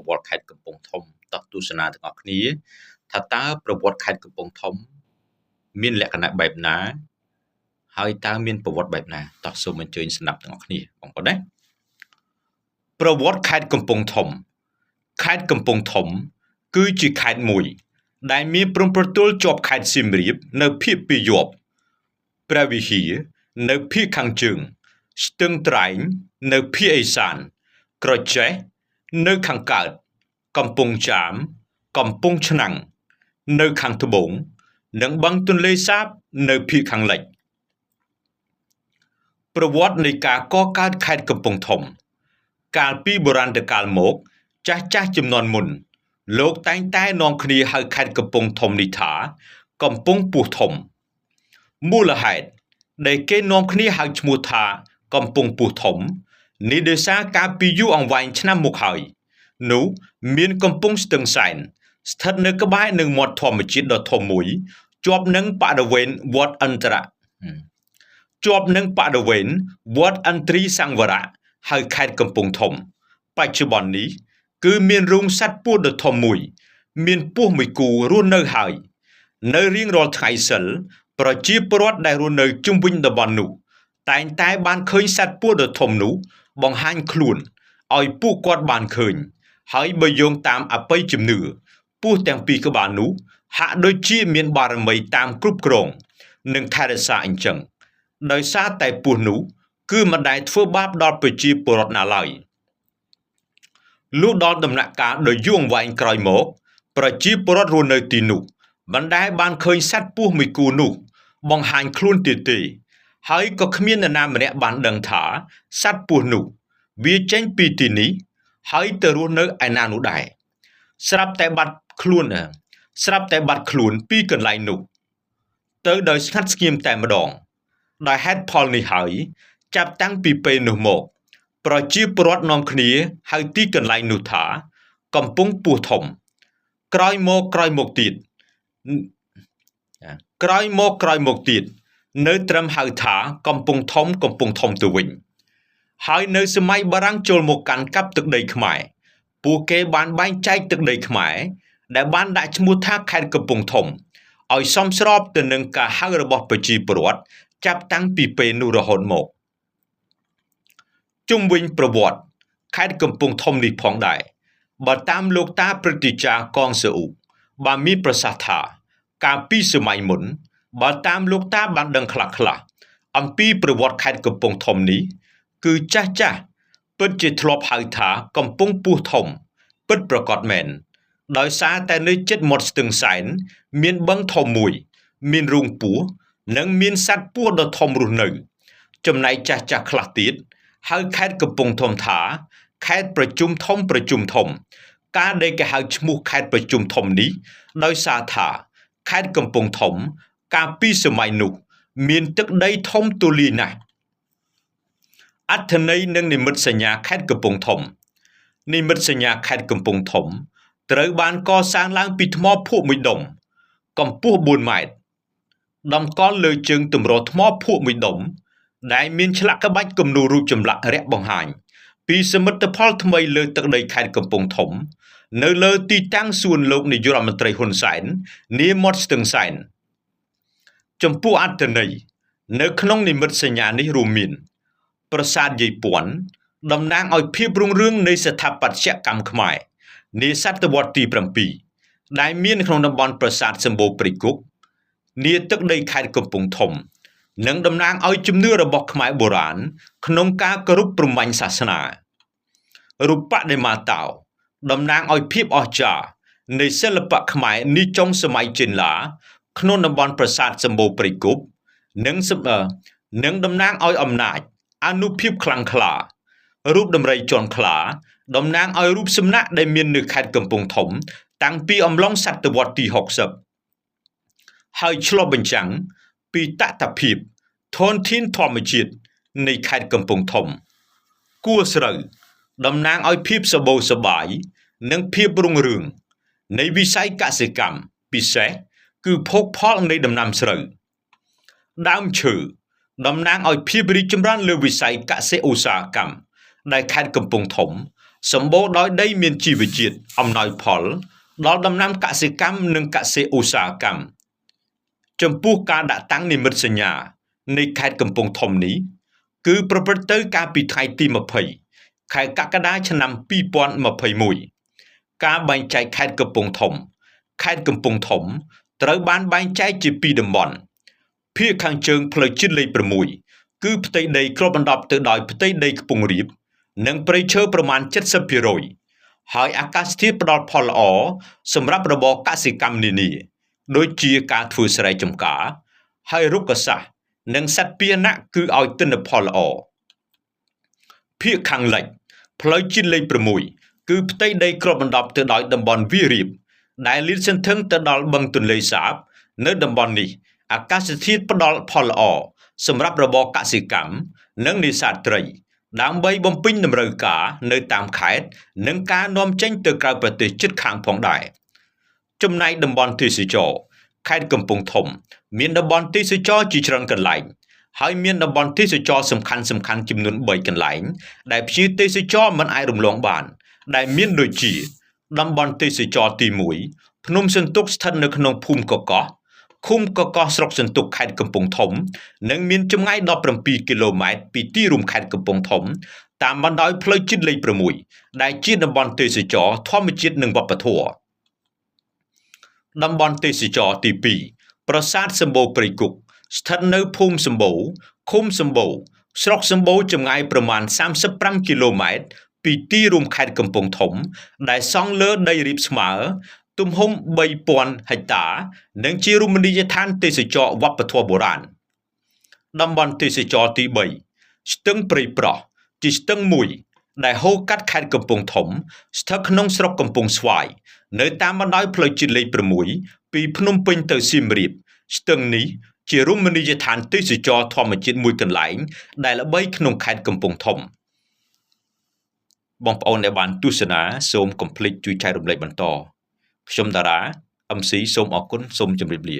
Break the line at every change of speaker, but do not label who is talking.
ប្រវត្តិខេត្តកំពង់ធំតោះទស្សនាទាំងអស់គ្នាថាតើប្រវត្តិខេត្តកំពង់ធំមានលក្ខណៈបែបណាហើយតើមានប្រវត្តិបែបណាតោះសូមអញ្ជើញស្ដាប់ទាំងអស់គ្នាបងប្អូនណាប្រវត្តិខេត្តកំពង់ធំខេត្តកំពង់ធំគឺជាខេត្តមួយដែលមានព្រំប្រទល់ជាប់ខេត្តសៀមរាបនៅភាគពាយ័ព្យព្រះវិហារនៅភាគខាងជើងស្ទឹងត្រែងនៅភាគឦសានក្រចេះនៅខាងកើតកំពង់ចាមកំពង់ឆ្នាំងនៅខាងត្បូងនិងបឹងទន្លេសាបនៅភាគខាងលិចប្រវត្តិនៃការកកើតខេត្តកំពង់ធំកាលពីបុរាណកាលមកចាស់ជំនាន់មុនលោកតែងតែនាំគ្នាហៅខេត្តកំពង់ធំនេះថាកំពង់ពោះធំមូលហេតុដែលគេនាំគ្នាហៅឈ្មោះថាកំពង់ពោះធំនេះដោយសារកាលពីយូរអង្វែងឆ្នាំមកហើយនោះមានកំពង់ស្ទឹងសែនស្ថិតនៅក្បែរនឹងមាត់ធម្មជាតិដ៏ធំមួយជាប់នឹងបរិវេណវត្តអន្តរជាប់នឹងបរិវេណវត្តអន្ត្រីសង្វរៈហៅខេត្តកំពង់ធំបច្ចុប្បន្ននេះគឺមានរូងសត្វពស់ដ៏ធំមួយមានពស់មួយគូរស់នៅហើយនៅរៀងរាល់ថ្ងៃសិលប្រជាពលរដ្ឋដែលរស់នៅជុំវិញតំបន់នោះតែងតែបានឃើញសត្វពស់ដ៏ធំនោះបង្ហាញខ្លួនឲ្យពួកគាត់បានឃើញហើយបើយោងតាមអបិយជំនឿពស់ទាំងពីរក្បាលនោះហាក់ដូចជាមានបារមីតាមគ្រប់គ្រងនិងថែរក្សាអញ្ចឹងដោយសារតែពស់នោះគឺមិនដែលធ្វើបាបដល់ប្រជាពលរដ្ឋណាឡើយលុះដល់ដំណាក់កាលដ៏យូរអង្វែងក្រោយមកប្រជាពលរដ្ឋរស់នៅទីនោះមិនដែលបានឃើញសត្វពស់មួយគូនោះបង្ហាញខ្លួនទៀតទេហើយក៏គ្មាននរណាម្នាក់បានដឹងថាសត្វពស់នោះវាចេញពីទីនេះហើយទៅរស់នៅឯណានោះដែរស្រាប់តែបាត់ខ្លួនពីកន្លែងនោះទៅដោយស្ងាត់ស្ងៀមតែម្ដងដោយហេតុផលនេះហើយចាប់តាំងពីពេលនោះមកប្រជាពលរដ្ឋនាំគ្នាហៅទីកន្លែងនោះថាកំពង់ពោះធំក្រោយមកទៀតនៅត្រឹមហៅថាកំពង់ធំទៅវិញហើយនៅសម័យបារាំងចូលមកកាន់កាប់ទឹកដីខ្មែរពួកគេបានបែងចែកទឹកដីខ្មែរដែលបានដាក់ឈ្មោះថាខេត្តកំពង់ធំឲ្យសមស្របទៅនឹងការហៅរបស់ប្រជាពលរដ្ឋចាប់តាំងពីពេលនោះរហូតមកជុំវិញប្រវត្តិខេត្តកំពង់ធំនេះផងដែរបើតាមលោកតាព្រឹទ្ធាចារ្យកងសឺអ៊ូបានមានប្រសាសន៍ថាកាលពីសម័យមុនបើតាមលោកតាបានដឹងខ្លះអំពីប្រវត្តិខេត្តកំពង់ធំនេះគឺចាស់ពិតជាធ្លាប់ហៅថាកំពង់ពោះធំពិតប្រកបមែនដោយសារតែនៅជិតមាត់ស្ទឹងសែនមានបឹងធំមួយមានរូងពស់និងមានសត្វពស់ដ៏ធំរស់នៅចំណែកចាស់ខ្លះទៀតហៅខេត្តកំពង់ធំថាខេត្តប្រជុំធំការដែលគេហៅឈ្មោះខេត្តប្រជុំធំនេះដោយសារថាខេត្តកំពង់ធំកាលពីសម័យនោះមានទឹកដីធំទូលាយណាស់អត្ថន័យនិងនិមិត្តសញ្ញាខេត្តកំពង់ធំនិមិត្តសញ្ញាខេត្តកំពង់ធំត្រូវបានកសាងឡើងពីថ្មភក់មួយដុំកម្ពស់4ម៉ែត្រតម្កល់លើជើងទម្រថ្មភក់មួយដុំដែលមានឆ្លាក់ក្បាច់គំនូររូបចម្លាក់រាក់បង្ហាញពីសមិទ្ធផលថ្មីលើទឹកដីខេត្តកំពង់ធំនៅលើទីតាំងសួនលោកនាយករដ្ឋមន្ត្រីហ៊ុនសែននាមាត់ស្ទឹងសែនចំពោះអត្ថន័យនៅក្នុងនិមិត្តសញ្ញានេះរួមមានប្រាសាទយាយព័ន្ធតំណាងឲ្យភាពរុងរឿងនៃស្ថាបត្យកម្មខ្មែរនាសតវត្សទី7ដែលមានក្នុងតំបន់ប្រាសាទសម្បូរព្រៃគុកនាទឹកដីខេត្តកំពង់ធំនិងតំណាងឲ្យជំនឿរបស់ខ្មែរបុរាណក្នុងការគោរពព្រហ្មញ្ញសាសនារូបបដិមាតោតំណាងឲ្យភាពអស្ចារ្យនៃសិល្បៈខ្មែរនាចុងសម័យចេនឡាក្នុងតំបន់ប្រាសាទសម្បូរព្រៃគុកនិងតំណាងឲ្យអំណាចអានុភាពខ្លាំងក្លារូបដំរីជាន់ខ្លាតំណាងឲ្យរូបសំណាកដែលមាននៅខេត្តកំពង់ធំតាំងពីអំឡុងសតវត្សទី60ហើយឆ្លុះបញ្ចាំងពីតថភាពធនធានធម្មជាតិនៃខេត្តកំពង់ធំគួស្រូវតំណាងឲ្យភាពសបោសបាយនិងភាពរុងរឿងនៃវិស័យកសិកម្មពិសេសគឺភោគផលនៃដំណាំស្រូវដើមឈើតំណាងឲ្យភាពរីកចម្រើនលើវិស័យកសិឧស្សាហកម្មដែលខេត្តកំពង់ធំ សម្បូរដោយដីមានជីវជាតិអំណោយផលដល់ដំណាំកសិកម្មនិងកសិឧស្សាហកម្មចំពោះការដាក់តាំងនិមិត្តសញ្ញានៃខេត្តកំពង់ធំនេះគឺប្រព្រឹត្តទៅកាលពីថ្ងៃទី20ខែកក្កដាឆ្នាំ2021ការបែងចែកខេត្តកំពង់ធំខេត្តកំពង់ធំត្រូវបានបែងចែកជា2តំបន់ភាគខាងជើងផ្លូវជាតិលេខ6គឺផ្ទៃដីគ្របដណ្ដប់ទៅដោយផ្ទៃដីខ្ពង់រាបនិងព្រៃឈើប្រមាណ 70% ហើយអាកាសធាតុផ្ដល់ផលល្អសម្រាប់របរកសិកម្មនានាដូចជាការធ្វើស្រែចម្ការហើយរុក្ខសាស្ត្រនិងសត្វពាហនៈគឺឲ្យទិន្នផលល្អភាគខាងលិចផ្លូវជាតិលេខ6គឺផ្ទៃដីគ្របដណ្ដប់ទៅដោយតំបន់វាលរាបដែលលាតសន្ធឹងទៅដល់បឹងទន្លេសាបនៅតំបន់នេះអាកាសធាតុផ្ដល់ផលល្អសម្រាប់របរកសិកម្មនិងនេសាទត្រីដើម្បីបំពេញតម្រូវការនៅតាមខេត្តនិងការនាំចេញទៅក្រៅប្រទេសជិតខាងផងដែរចំណែកតំបន់ទេសចរខេត្តកំពង់ធំមានតំបន់ទេសចរជាច្រើនកន្លែងហើយមានតំបន់ទេសចរសំខាន់ចំនួន3កន្លែងដែលភ្ញៀវទេសចរមិនអាចរំលងបានដែលមានដូចជាតំបន់ទេសចរទី1ភ្នំសន្ទុកស្ថិតនៅក្នុងភូមិកកោះឃុំកកោះស្រុកសន្ទុកខេត្តកំពង់ធំនិងមានចម្ងាយ17គីឡូម៉ែត្រពីទីរួមខេត្តកំពង់ធំតាមបណ្ដោយផ្លូវជាតិលេខ6ដែលជាតំបន់ទេសចរធម្មជាតិនិងវប្បធម៌តំបន់ទេសចរទី2ប្រាសាទសម្បូរព្រៃគុកស្ថិតនៅភូមិសម្បូរឃុំសម្បូរស្រុកសម្បូរចម្ងាយប្រមាណ35គីឡូម៉ែត្រពីទីរួមខេត្តកំពង់ធំដែលសង់លើដីរាបស្មើទំហំ3000ហិកតានិងជារមណីយដ្ឋានទេសចរវប្បធម៌បុរាណតំបន់ទេសចរទី3ស្ទឹងព្រៃប្រោះជាស្ទឹងមួយដែលហូរកាត់ខេត្តកំពង់ធំស្ថិតក្នុងស្រុកកំពង់ស្វាយនៅតាមបណ្ដោយផ្លូវជាតិលេខ6ពីភ្នំពេញទៅសៀមរាបស្ទឹងនេះជារមណីយដ្ឋានទេសចរធម្មជាតិមួយកន្លែងដែលល្បីក្នុងខេត្តកំពង់ធំបងប្អូនដែលបានទស្សនាសូមកុំភ្លេចជួយចែករំលែកបន្តខ្ញុំតារា MC សូមអរគុណសូមជម្រាបលា